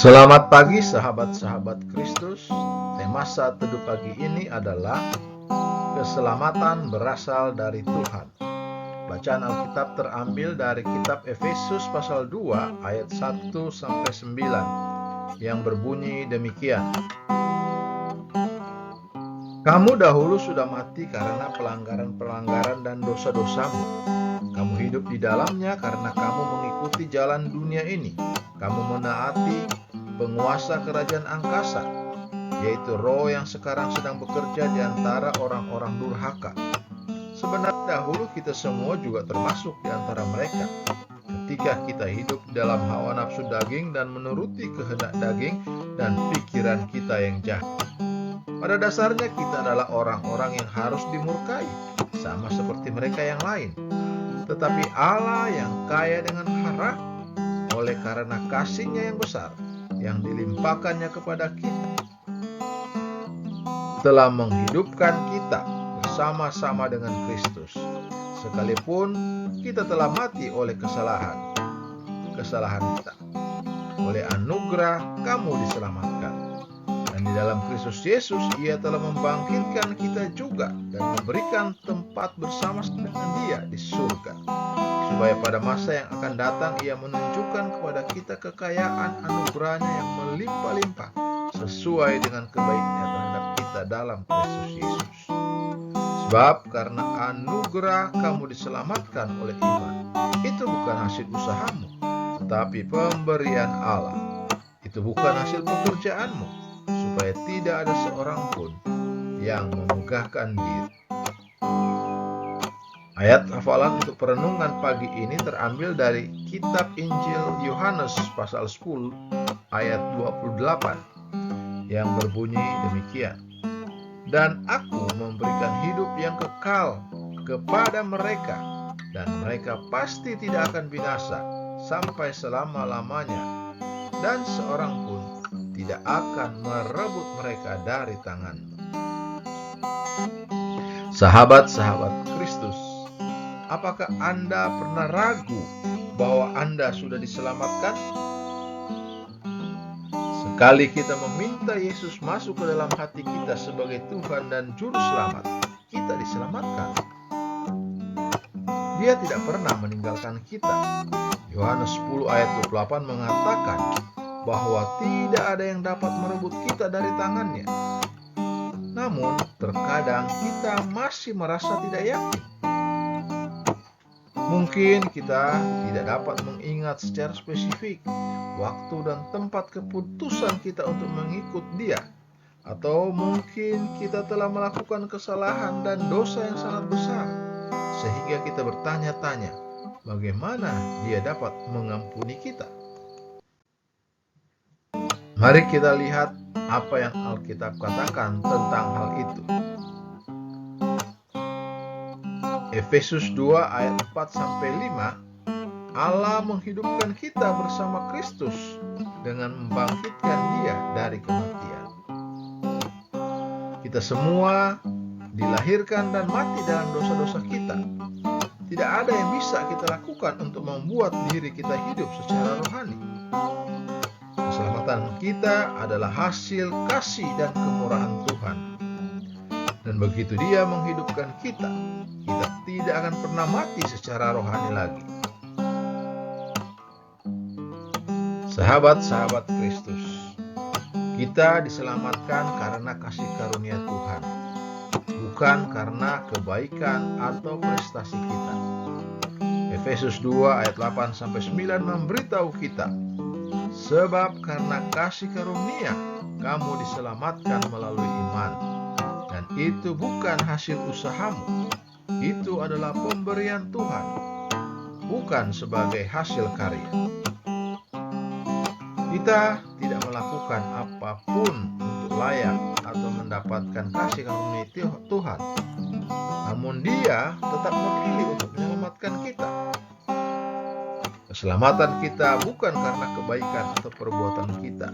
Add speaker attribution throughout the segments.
Speaker 1: Selamat pagi sahabat-sahabat Kristus. Tema saat teduh pagi ini adalah keselamatan berasal dari Tuhan. Bacaan Alkitab terambil dari kitab Efesus pasal 2 ayat 1-9 yang berbunyi demikian. Kamu dahulu sudah mati karena pelanggaran-pelanggaran dan dosa-dosamu. Kamu hidup di dalamnya karena kamu mengikuti jalan dunia ini. Kamu menaati penguasa kerajaan angkasa, yaitu roh yang sekarang sedang bekerja di antara orang-orang durhaka. Sebenarnya dahulu kita semua juga termasuk di antara mereka, ketika kita hidup dalam hawa nafsu daging dan menuruti kehendak daging dan pikiran kita yang jahat. Pada dasarnya kita adalah orang-orang yang harus dimurkai, sama seperti mereka yang lain. Tetapi Allah yang kaya dengan harap, oleh karena kasih-Nya yang besar, yang dilimpahkannya kepada kita, telah menghidupkan kita bersama-sama dengan Kristus, sekalipun kita telah mati oleh kesalahan kita. Oleh anugerah kamu diselamatkan, dan di dalam Kristus Yesus Ia telah membangkitkan kita juga dan memberikan tempat bersama dengan Dia di surga, supaya pada masa yang akan datang Ia menunjukkan kepada kita kekayaan anugerah-Nya yang melimpah-limpah sesuai dengan kebaikan-Nya terhadap kita dalam Kristus Yesus. Sebab karena anugerah kamu diselamatkan oleh iman. Itu bukan hasil usahamu, tetapi pemberian Allah. Itu bukan hasil pekerjaanmu, supaya tidak ada seorang pun yang memegahkan diri. Ayat hafalan untuk perenungan pagi ini terambil dari kitab Injil Yohanes pasal 10 ayat 28 yang berbunyi demikian. Dan aku memberikan hidup yang kekal kepada mereka, dan mereka pasti tidak akan binasa sampai selama-lamanya, dan seorang pun tidak akan merebut mereka dari tanganmu. Sahabat-sahabat Kristus, apakah Anda pernah ragu bahwa Anda sudah diselamatkan? Sekali kita meminta Yesus masuk ke dalam hati kita sebagai Tuhan dan Juru Selamat, kita diselamatkan. Dia tidak pernah meninggalkan kita. Yohanes 10 ayat 28 mengatakan bahwa tidak ada yang dapat merebut kita dari tangannya. Namun, terkadang kita masih merasa tidak yakin. Mungkin kita tidak dapat mengingat secara spesifik waktu dan tempat keputusan kita untuk mengikut Dia, atau mungkin kita telah melakukan kesalahan dan dosa yang sangat besar, sehingga kita bertanya-tanya bagaimana Dia dapat mengampuni kita. Mari kita lihat apa yang Alkitab katakan tentang hal itu. Efesus 2 ayat 4-5, Allah menghidupkan kita bersama Kristus dengan membangkitkan Dia dari kematian. Kita semua dilahirkan dan mati dalam dosa-dosa kita. Tidak ada yang bisa kita lakukan untuk membuat diri kita hidup secara rohani. Keselamatan kita adalah hasil kasih dan kemurahan Tuhan. Dan begitu Dia menghidupkan kita, kita tidak akan pernah mati secara rohani lagi. Sahabat-sahabat Kristus, kita diselamatkan karena kasih karunia Tuhan, bukan karena kebaikan atau prestasi kita. Efesus 2 ayat 8-9 memberitahu kita, sebab karena kasih karunia kamu diselamatkan melalui iman, dan itu bukan hasil usahamu. Itu adalah pemberian Tuhan, bukan sebagai hasil karya. Kita tidak melakukan apapun untuk layak atau mendapatkan kasih karunia Tuhan, namun Dia tetap memilih untuk menyelamatkan kita. Keselamatan kita bukan karena kebaikan atau perbuatan kita,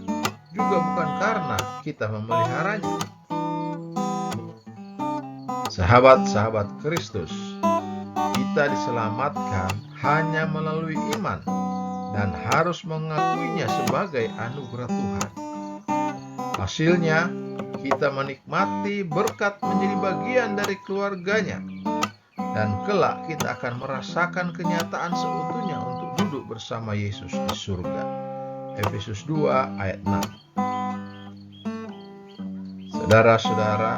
Speaker 1: juga bukan karena kita memeliharanya. Sahabat-sahabat Kristus, kita diselamatkan hanya melalui iman dan harus mengakuinya sebagai anugerah Tuhan. Hasilnya, kita menikmati berkat menjadi bagian dari keluarganya, dan kelak kita akan merasakan kenyataan seutuhnya untuk duduk bersama Yesus di surga. Efesus 2 ayat 6. Saudara-saudara,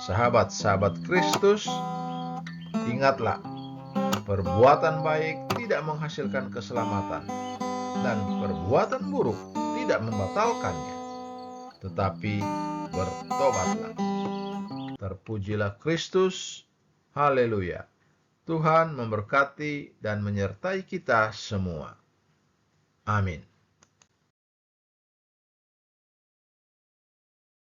Speaker 1: sahabat-sahabat Kristus, ingatlah, perbuatan baik tidak menghasilkan keselamatan, dan perbuatan buruk tidak membatalkannya. Tetapi bertobatlah. Terpujilah Kristus. Haleluya. Tuhan memberkati dan menyertai kita semua. Amin.